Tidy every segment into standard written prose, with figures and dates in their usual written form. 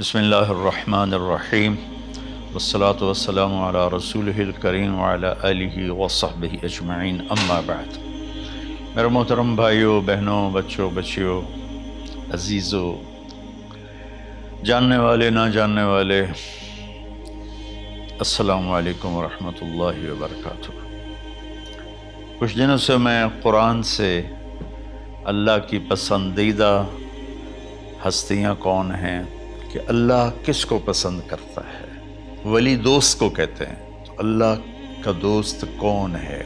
بسم اللہ الرحمن الرحیم والصلاة والسلام علی رسولہ الکریم وعلی آلہ وصحبہ اجمعین، اما بعد۔ میرے محترم بھائیوں، بہنوں، بچوں، بچیوں، عزیزوں، جاننے والے، نہ جاننے والے، السلام علیکم ورحمۃ اللہ وبرکاتہ۔ کچھ دنوں سے میں قرآن سے اللہ کی پسندیدہ ہستیاں کون ہیں، کہ اللہ کس کو پسند کرتا ہے، ولی دوست کو کہتے ہیں۔ تو اللہ کا دوست کون ہے؟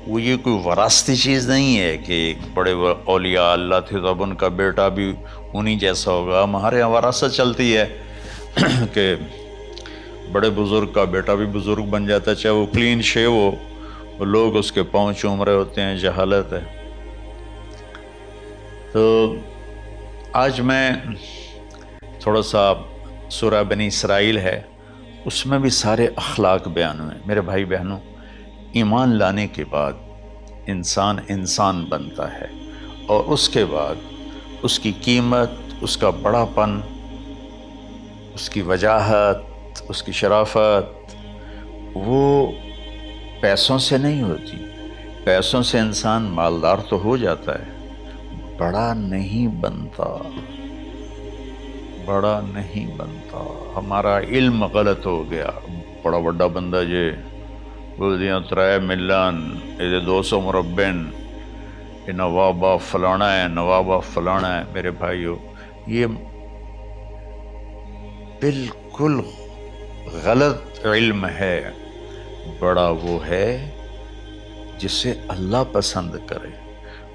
وہ یہ کوئی وراثتی چیز نہیں ہے کہ ایک بڑے اولیاء اللہ تھے تو اب ان کا بیٹا بھی انہی جیسا ہوگا۔ ہمارے یہاں وراثت چلتی ہے کہ بڑے بزرگ کا بیٹا بھی بزرگ بن جاتا ہے، چاہے وہ کلین شیو ہو، وہ لوگ اس کے پاؤں چوم رہے ہوتے ہیں، جہالت ہے۔ تو آج میں تھوڑا سا سورہ بنی اسرائیل ہے، اس میں بھی سارے اخلاق بیان ہوئے۔ میرے بھائی بہنوں، ایمان لانے کے بعد انسان بنتا ہے، اور اس کے بعد اس کی قیمت، اس کا بڑا پن، اس کی وجاہت، اس کی شرافت وہ پیسوں سے نہیں ہوتی۔ پیسوں سے انسان مالدار تو ہو جاتا ہے، بڑا نہیں بنتا، بڑا نہیں بنتا۔ ہمارا علم غلط ہو گیا۔ بڑا بڑا بندہ جے بولدیاں 3 ملن، یہ 200 مربن، یہ نوابہ فلانا ہے، نوابہ فلانا ہے۔ میرے بھائیو، یہ بالکل غلط علم ہے۔ بڑا وہ ہے جسے اللہ پسند کرے،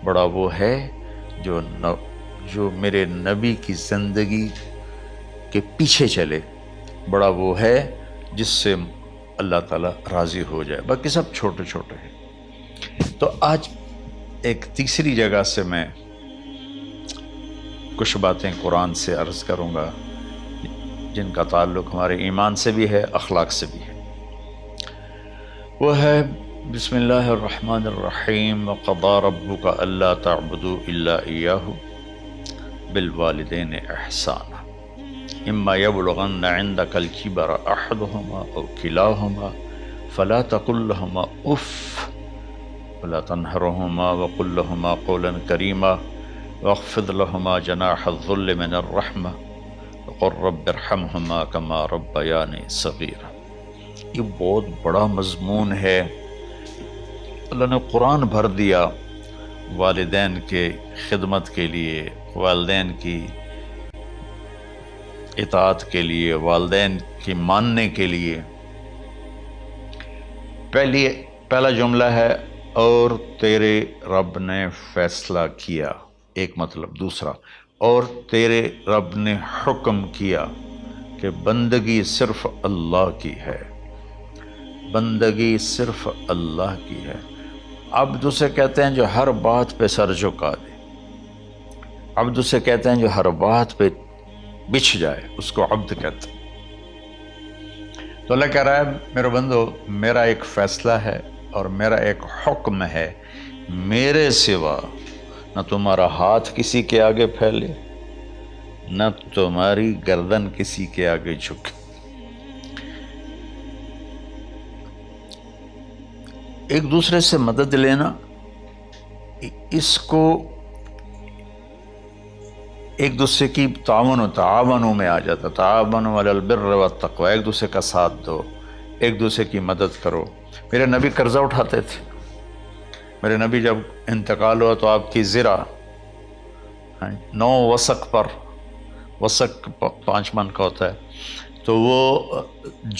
بڑا وہ ہے جو میرے نبی کی زندگی کے پیچھے چلے، بڑا وہ ہے جس سے اللہ تعالیٰ راضی ہو جائے، باقی سب چھوٹے چھوٹے ہیں۔ تو آج ایک تیسری جگہ سے میں کچھ باتیں قرآن سے عرض کروں گا جن کا تعلق ہمارے ایمان سے بھی ہے، اخلاق سے بھی ہے۔ وہ ہے بسم اللہ الرحمن الرحیم، وَقَضَىٰ رَبُّكَ أَلَّا تَعْبُدُوا إِلَّا إِيَّاهُ بِالْوَالِدَيْنِ إِحْسَانًا إِمَّا يَبْلُغَنَّ عِندَكَ الْكِبَرَ أَحَدُهُمَا أَوْ كِلَاهُمَا فَلَا تَقُل لَّهُمَا أُفٍّ وَلَا تَنْهَرْهُمَا وَقُل لَّهُمَا قَوْلًا كَرِيمًا وَاخْفِضْ لَهُمَا جَنَاحَ الذُّلِّ مِنَ الرَّحْمَةِ وَقُل رَّبِّ ارْحَمْهُمَا كَمَا رَبَّيَانِي صَغِيرًا۔ یہ بہت بڑا مضمون ہے۔ اللہ نے قرآن بھر دیا والدین کے خدمت کے لیے، والدین کی اطاعت کے لیے، والدین کی ماننے کے لیے۔ پہلا جملہ ہے اور تیرے رب نے فیصلہ کیا، ایک مطلب۔ دوسرا، اور تیرے رب نے حکم کیا کہ بندگی صرف اللہ کی ہے، بندگی صرف اللہ کی ہے۔ عبد اسے کہتے ہیں جو ہر بات پہ سر جھکا دے، عبد اسے کہتے ہیں جو ہر بات پہ بچھ جائے، اس کو عبد کہتے ہیں۔ تو اللہ کہہ رہا ہے میرے بندو، میرا ایک فیصلہ ہے اور میرا ایک حکم ہے، میرے سوا نہ تمہارا ہاتھ کسی کے آگے پھیلے، نہ تمہاری گردن کسی کے آگے جھکے۔ ایک دوسرے سے مدد لینا، اس کو ایک دوسرے کی تعاونوں میں آ جاتا۔ تعاونوا علی البر والتقوی، ایک دوسرے کا ساتھ دو، ایک دوسرے کی مدد کرو۔ میرے نبی قرضہ اٹھاتے تھے۔ میرے نبی جب انتقال ہوا تو آپ کی زرہ 9 وسق پر، وسق 5 من کا ہوتا ہے، تو وہ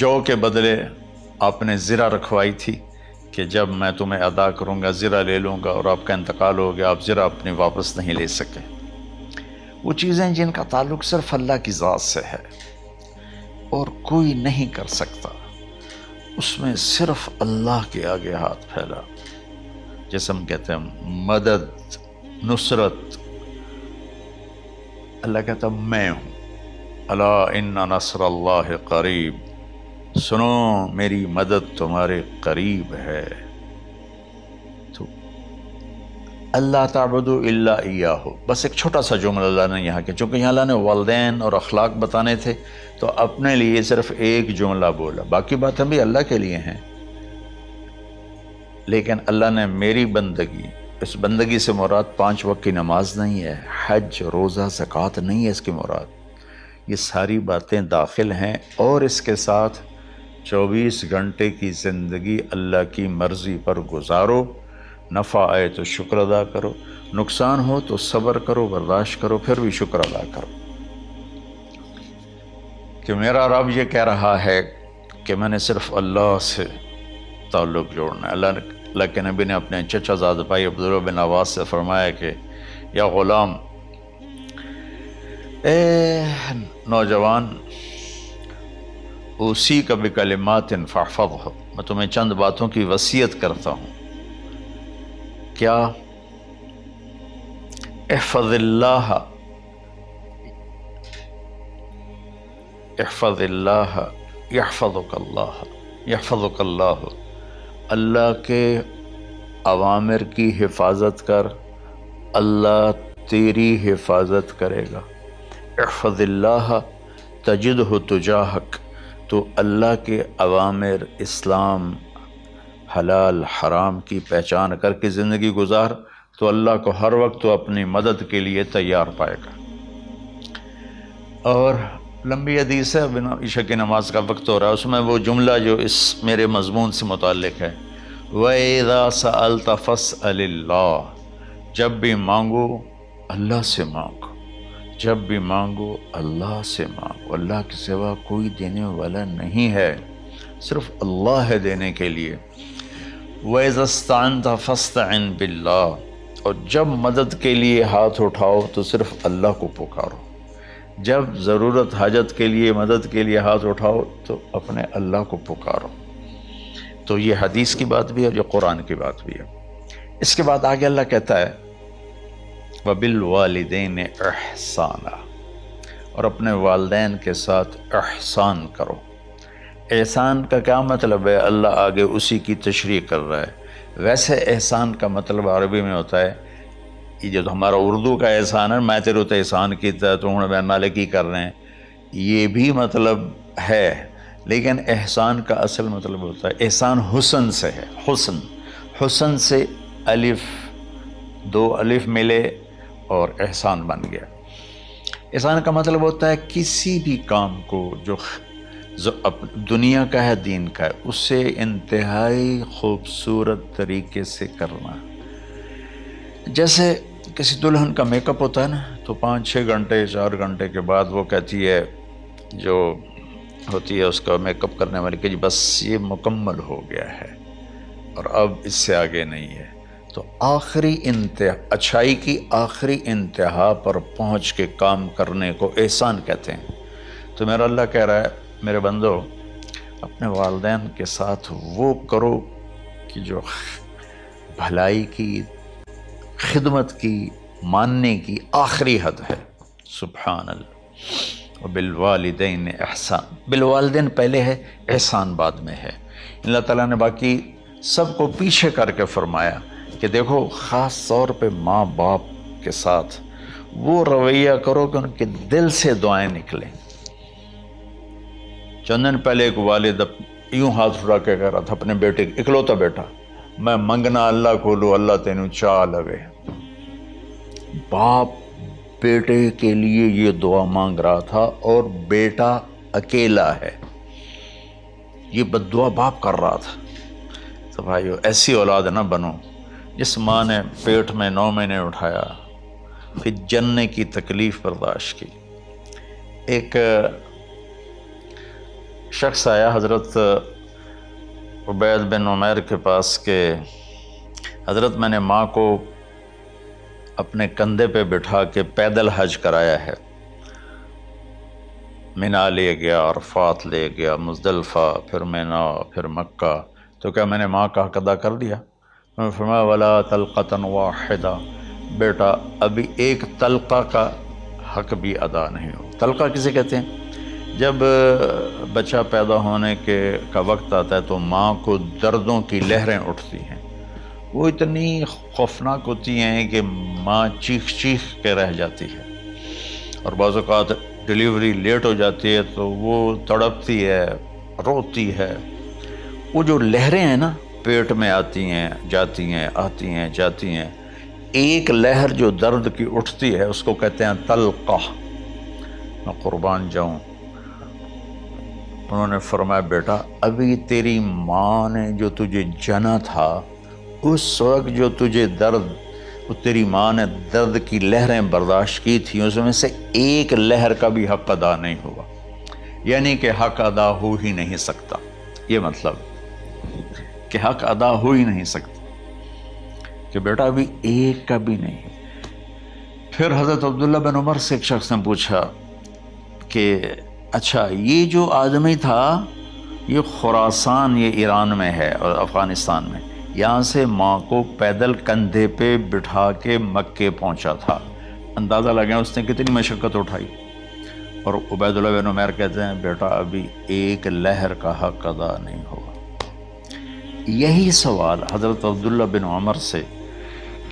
جو کے بدلے آپ نے زرہ رکھوائی تھی کہ جب میں تمہیں ادا کروں گا زرہ لے لوں گا، اور آپ کا انتقال ہو گیا، آپ زرہ اپنی واپس نہیں لے سکے۔ وہ چیزیں جن کا تعلق صرف اللہ کی ذات سے ہے اور کوئی نہیں کر سکتا، اس میں صرف اللہ کے آگے ہاتھ پھیلا، جیسے ہم کہتے ہیں مدد، نصرت۔ اللہ کہتا میں ہوں، الا ان نصر اللہ قریب، سنو میری مدد تمہارے قریب ہے۔ تو اللہ تعبدوا الا ایاہ، بس ایک چھوٹا سا جملہ اللہ نے یہاں کیا، چونکہ یہاں اللہ نے والدین اور اخلاق بتانے تھے تو اپنے لیے صرف ایک جملہ بولا، باقی باتیں بھی اللہ کے لیے ہیں، لیکن اللہ نے میری بندگی، اس بندگی سے مراد 5 وقت کی نماز نہیں ہے، حج، روزہ، زکوٰۃ نہیں ہے اس کی مراد، یہ ساری باتیں داخل ہیں، اور اس کے ساتھ 24 گھنٹے کی زندگی اللہ کی مرضی پر گزارو، نفع آئے تو شکر ادا کرو، نقصان ہو تو صبر کرو، برداشت کرو، پھر بھی شکر ادا کرو کہ میرا رب یہ کہہ رہا ہے کہ میں نے صرف اللہ سے تعلق جوڑنا ہے۔ اللہ کے نبی نے اپنے چچا زاد بھائی عبداللہ بن عباس سے فرمایا کہ یا غلام، اے نوجوان، اسی کا بکلمات فاحفظہ، میں تمہیں چند باتوں کی وصیت کرتا ہوں، کیا؟ احفظ اللہ، احفظ اللہ یحفظک اللہ، یحفظک اللہ، اللہ کے اوامر کی حفاظت کر، اللہ تیری حفاظت کرے گا۔ احفظ اللہ تجدہ تجاہک، تو اللہ کے اوامر، اسلام، حلال حرام کی پہچان کر کے زندگی گزار تو اللہ کو ہر وقت تو اپنی مدد کے لیے تیار پائے گا۔ اور لمبی حدیث ہے، عشاء کی نماز کا وقت ہو رہا ہے، اس میں وہ جملہ جو اس میرے مضمون سے متعلق ہے، وَإِذَا سَأَلْتَ فَاسْأَلِ اللَّهِ، جب بھی مانگو اللہ سے مانگو، جب بھی مانگو اللہ سے مانگو، اللہ کے سوا کوئی دینے والا نہیں ہے، صرف اللہ ہے دینے کے لیے۔ وَإِذَا اسْتَعَنْتَ فَاسْتَعِنْ بِاللَّهِ، اور جب مدد کے لیے ہاتھ اٹھاؤ تو صرف اللہ کو پکارو، جب ضرورت حاجت کے لیے، مدد کے لیے ہاتھ اٹھاؤ تو اپنے اللہ کو پکارو۔ تو یہ حدیث کی بات بھی ہے اور یہ قرآن کی بات بھی ہے۔ اس کے بعد آگے اللہ کہتا ہے وَبِالْوَالِدَيْنِ إِحْسَانًا، اور اپنے والدین کے ساتھ احسان کرو۔ احسان کا کیا مطلب ہے؟ اللہ آگے اسی کی تشریح کر رہا ہے۔ ویسے احسان کا مطلب عربی میں ہوتا ہے، یہ جو ہمارا اردو کا احسان ہے، میں تیرے تو احسان کیتا تو ہوں میں نالے کی کر رہے ہیں، یہ بھی مطلب ہے، لیکن احسان کا اصل مطلب ہوتا ہے، احسان حسن سے ہے، حسن، حسن سے الف، 2 الف ملے اور احسان بن گیا۔ احسان کا مطلب ہوتا ہے کسی بھی کام کو جو دنیا کا ہے، دین کا ہے، اسے انتہائی خوبصورت طریقے سے کرنا۔ جیسے کسی دلہن کا میک اپ ہوتا ہے نا، تو 5-6 گھنٹے 4 گھنٹے کے بعد وہ کہتی ہے، جو ہوتی ہے اس کا میک اپ کرنے والی، کہ جی بس یہ مکمل ہو گیا ہے اور اب اس سے آگے نہیں ہے۔ تو آخری اچھائی کی آخری انتہا پر پہنچ کے کام کرنے کو احسان کہتے ہیں۔ تو میرا اللہ کہہ رہا ہے، میرے بندو، اپنے والدین کے ساتھ وہ کرو کہ جو بھلائی کی، خدمت کی، ماننے کی آخری حد ہے۔ سبحان اللہ۔ وبالوالدین احسان، بالوالدین پہلے ہے، احسان بعد میں ہے۔ اللہ تعالیٰ نے باقی سب کو پیچھے کر کے فرمایا کہ دیکھو خاص طور پہ ماں باپ کے ساتھ وہ رویہ کرو کہ ان کے دل سے دعائیں نکلیں۔ چند دن پہلے ایک والد یوں ہاتھ اٹھا کے کہہ رہا تھا اپنے بیٹے، اکلوتا بیٹا، میں منگنا اللہ کو لو، اللہ تینوں چاہ لوے۔ باپ بیٹے کے لیے یہ دعا مانگ رہا تھا اور بیٹا اکیلا ہے، یہ بد دعا باپ کر رہا تھا۔ تو بھائیو، ایسی اولاد نہ بنو جس ماں نے پیٹ میں 9 مہینے اٹھایا، پھر جننے کی تکلیف برداشت کی۔ ایک شخص آیا حضرت عبید بن عمیر کے پاس کہ حضرت میں نے ماں کو اپنے کندھے پہ بٹھا کے پیدل حج کرایا ہے، مینا لے گیا، عرفات لے گیا، مزدلفہ، پھر مینا، پھر مکہ، تو کیا میں نے ماں کا حق ادا کر دیا؟ میں نے فرمایا ولا طلقۃ واحدہ، بیٹا ابھی ایک طلقہ کا حق بھی ادا نہیں ہو۔ طلقہ کسے کہتے ہیں؟ جب بچہ پیدا ہونے کا وقت آتا ہے تو ماں کو دردوں کی لہریں اٹھتی ہیں، وہ اتنی خوفناک ہوتی ہیں کہ ماں چیخ چیخ کے رہ جاتی ہے، اور بعض اوقات ڈیلیوری لیٹ ہو جاتی ہے تو وہ تڑپتی ہے، روتی ہے۔ وہ جو لہریں ہیں نا، پیٹ میں آتی ہیں جاتی ہیں، آتی ہیں جاتی ہیں، ایک لہر جو درد کی اٹھتی ہے اس کو کہتے ہیں طلقہ۔ میں قربان جاؤں، انہوں نے فرمایا بیٹا ابھی تیری ماں نے جو تجھے جنا تھا اس وقت جو تجھے درد، وہ تیری ماں نے درد کی لہریں برداشت کی تھیں، اس میں سے ایک لہر کا بھی حق ادا نہیں ہوا، یعنی کہ حق ادا ہو ہی نہیں سکتا۔ یہ مطلب کہ حق ادا ہو ہی نہیں سکتا، کہ بیٹا ابھی ایک کا بھی نہیں۔ پھر حضرت عبداللہ بن عمر سے ایک شخص نے پوچھا کہ اچھا یہ جو آدمی تھا یہ خراسان، یہ ایران میں ہے اور افغانستان میں، یہاں سے ماں کو پیدل کندھے پہ بٹھا کے مکے پہنچا تھا، اندازہ لگا اس نے کتنی مشقت اٹھائی۔ اور عبید اللہ بن عمر کہتے ہیں بیٹا ابھی ایک لہر کا حق ادا نہیں ہوا۔ یہی سوال حضرت عبداللہ بن عمر سے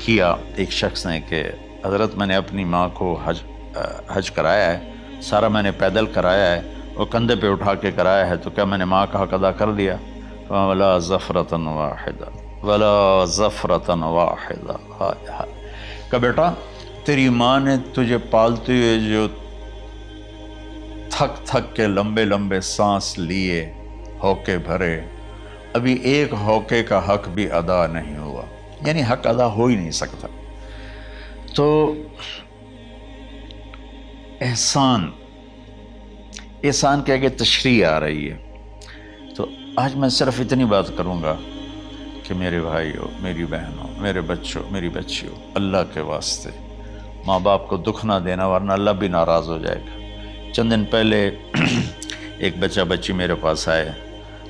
کیا ایک شخص نے کہ حضرت میں نے اپنی ماں کو حج کرایا ہے، سارا میں نے پیدل کرایا ہے اور کندھے پہ اٹھا کے کرایا ہے، تو کیا میں نے ماں کا حق ادا کر دیا؟ وَلَا زَفْرَةً وَاحِدًا وَلَا زَفْرَةً وَاحِدًا۔ کہ بیٹا تیری ماں نے تجھے پالتے ہوئے جو تھک تھک کے لمبے لمبے سانس لیے، ہوکے بھرے، ابھی ایک ہوکے کا حق بھی ادا نہیں ہوا، یعنی حق ادا ہو ہی نہیں سکتا۔ تو احسان کے آگے تشریح آ رہی ہے۔ تو آج میں صرف اتنی بات کروں گا کہ میرے بھائیوں، میری بہنوں، میرے بچوں، میری بچیوں، اللہ کے واسطے ماں باپ کو دکھ نہ دینا، ورنہ اللہ بھی ناراض ہو جائے گا۔ چند دن پہلے ایک بچہ بچی میرے پاس آئے،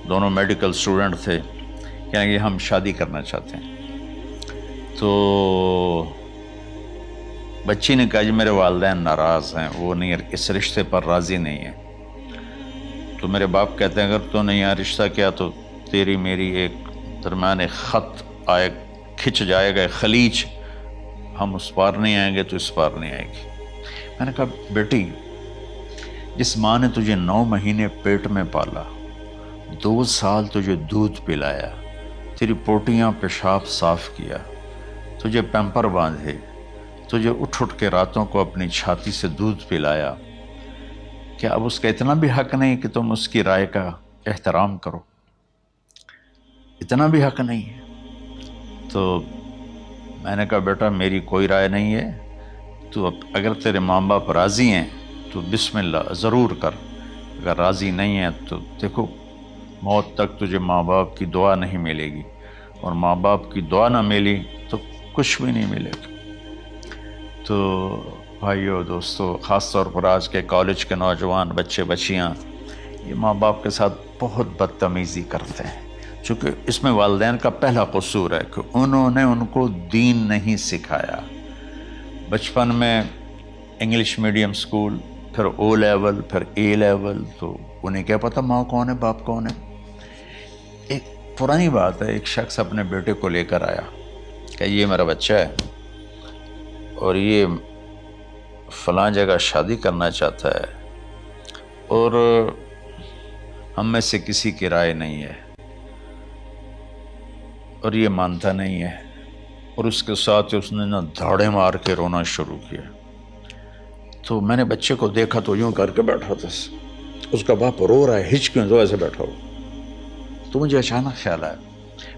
دونوں میڈیکل اسٹوڈنٹ تھے، کہیں کہ ہم شادی کرنا چاہتے ہیں۔ تو بچی نے کہا جی میرے والدین ناراض ہیں، وہ نہیں، اس رشتے پر راضی نہیں ہیں۔ تو میرے باپ کہتے ہیں اگر تو نے یہاں رشتہ کیا تو تیری میری ایک درمیان ایک خط آئے، کھچ جائے گا خلیج، ہم اس پار نہیں آئیں گے تو اس پار نہیں آئے گی۔ میں نے کہا بیٹی جس ماں نے تجھے 9 مہینے پیٹ میں پالا، 2 سال تجھے دودھ پلایا، تیری پوٹیاں پیشاب صاف کیا، تجھے پیمپر باندھے، تجھے اٹھ اٹھ کے راتوں کو اپنی چھاتی سے دودھ پلایا، کیا اب اس کا اتنا بھی حق نہیں کہ تم اس کی رائے کا احترام کرو؟ اتنا بھی حق نہیں ہے؟ تو میں نے کہا بیٹا میری کوئی رائے نہیں ہے، تو اگر تیرے ماں باپ راضی ہیں تو بسم اللہ ضرور کر، اگر راضی نہیں ہیں تو دیکھو موت تک تجھے ماں باپ کی دعا نہیں ملے گی، اور ماں باپ کی دعا نہ ملی تو کچھ بھی نہیں ملے گا۔ تو بھائیو دوستو، خاص طور پر آج کے کالج کے نوجوان بچے بچیاں یہ ماں باپ کے ساتھ بہت بدتمیزی کرتے ہیں، چونکہ اس میں والدین کا پہلا قصور ہے کہ انہوں نے ان کو دین نہیں سکھایا۔ بچپن میں انگلش میڈیم سکول، پھر او لیول، پھر اے لیول، تو انہیں کیا پتہ ماں کون ہے باپ کون ہے۔ ایک پرانی بات ہے، ایک شخص اپنے بیٹے کو لے کر آیا کہ یہ میرا بچہ ہے اور یہ فلاں جگہ شادی کرنا چاہتا ہے، اور ہم میں سے کسی کی رائے نہیں ہے، اور یہ مانتا نہیں ہے، اور اس کے ساتھ اس نے نا دھاڑے مار کے رونا شروع کیا۔ تو میں نے بچے کو دیکھا تو یوں کر کے بیٹھا تھا، اس کا باپ رو رہا ہے، ہچ کیوں تو ایسے بیٹھا ہو۔ تو مجھے اچانک خیال آیا،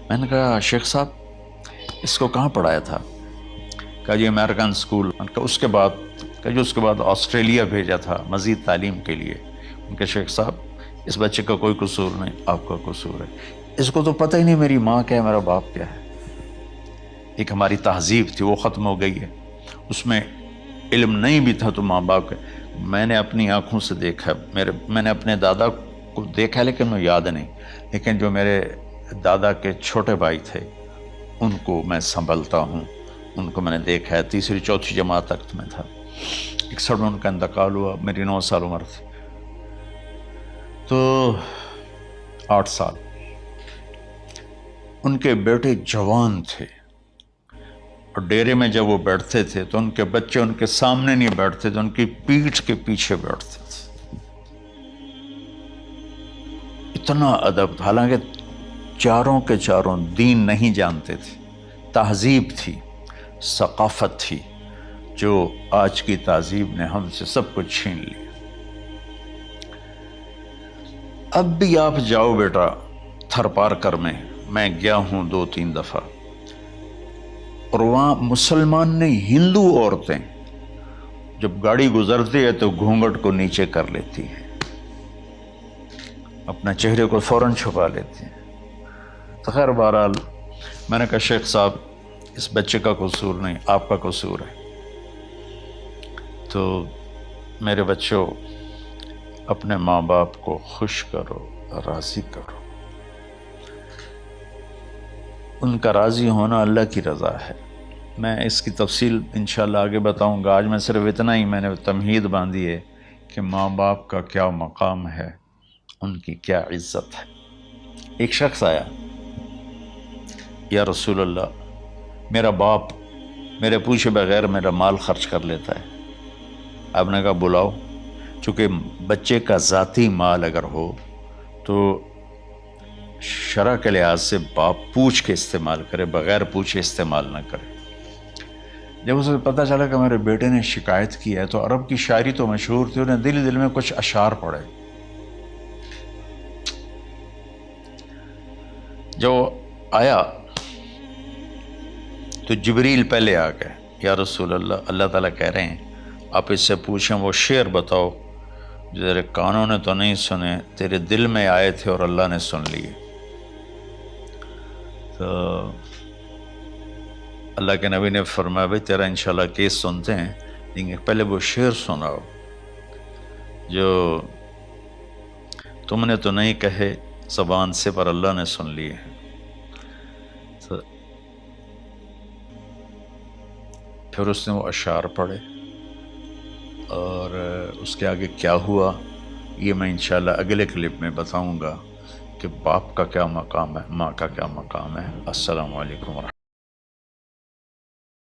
میں نے کہا شیخ صاحب اس کو کہاں پڑھایا تھا؟ کہا جی امریکن سکول۔ اس کے بعد آسٹریلیا بھیجا تھا مزید تعلیم کے لیے۔ ان کے شیخ صاحب اس بچے کا کوئی قصور نہیں، آپ کا قصور ہے، اس کو تو پتہ ہی نہیں میری ماں کیا ہے، میرا باپ کیا ہے۔ ایک ہماری تہذیب تھی وہ ختم ہو گئی ہے، اس میں علم نہیں بھی تھا تو ماں باپ کے۔ میں نے اپنی آنکھوں سے دیکھا، میں نے اپنے دادا کو دیکھا لیکن مجھے یاد نہیں، لیکن جو میرے دادا کے چھوٹے بھائی تھے ان کو میں سنبھلتا ہوں، ان کو میں نے دیکھا ہے، 3ری 4تھی جماعت تک میں تھا۔ 61 میں ان کا انتقال ہوا، میری 9 سال عمر تھی، تو 8 سال۔ ان کے بیٹے جوان تھے، اور ڈیرے میں جب وہ بیٹھتے تھے تو ان کے بچے ان کے سامنے نہیں بیٹھتے تھے، ان کی پیٹھ کے پیچھے بیٹھتے تھے۔ اتنا ادب، حالانکہ چاروں کے چاروں دین نہیں جانتے تھے، تہذیب تھی، ثقافت تھی، جو آج کی تہذیب نے ہم سے سب کچھ چھین لی۔ اب بھی آپ جاؤ بیٹا تھر پارکر میں گیا ہوں 2-3 دفعہ، اور وہاں مسلمان نہیں، ہندو عورتیں جب گاڑی گزرتی ہے تو گھونگھٹ کو نیچے کر لیتی ہیں، اپنا چہرے کو فوراً چھپا لیتی ہیں۔ تو خیر بہرحال میں نے کہا شیخ صاحب اس بچے کا قصور نہیں، آپ کا قصور ہے۔ تو میرے بچوں، اپنے ماں باپ کو خوش کرو، راضی کرو۔ ان کا راضی ہونا اللہ کی رضا ہے۔ میں اس کی تفصیل انشاءاللہ آگے بتاؤں گا، آج میں صرف اتنا ہی میں نے تمہید باندھی ہے کہ ماں باپ کا کیا مقام ہے، ان کی کیا عزت ہے۔ ایک شخص آیا، یا رسول اللہ میرا باپ میرے پوچھے بغیر میرا مال خرچ کر لیتا ہے۔ آپ نے کہا بلاؤ، چونکہ بچے کا ذاتی مال اگر ہو تو شرع کے لحاظ سے باپ پوچھ کے استعمال کرے، بغیر پوچھے استعمال نہ کرے۔ جب اسے پتہ چلا کہ میرے بیٹے نے شکایت کی ہے، تو عرب کی شاعری تو مشہور تھی، انہیں دل میں کچھ اشعار پڑھے۔ جو آیا تو جبریل پہلے آ گئے، یا رسول اللہ، اللہ تعالیٰ کہہ رہے ہیں آپ اس سے پوچھیں وہ شعر بتاؤ جو تیرے کانوں نے تو نہیں سنے، تیرے دل میں آئے تھے اور اللہ نے سن لیے۔ تو اللہ کے نبی نے فرمایا بھائی تیرا انشاءاللہ کیس سنتے ہیں، لیکن پہلے وہ شعر سناؤ جو تم نے تو نہیں کہے زبان سے پر اللہ نے سن لیے۔ تو پھر اس نے وہ اشعار پڑھے، اور اس کے آگے کیا ہوا یہ میں انشاءاللہ اگلے کلپ میں بتاؤں گا کہ باپ کا کیا مقام ہے، ماں کا کیا مقام ہے۔ السلام علیکم ورحمۃ اللہ۔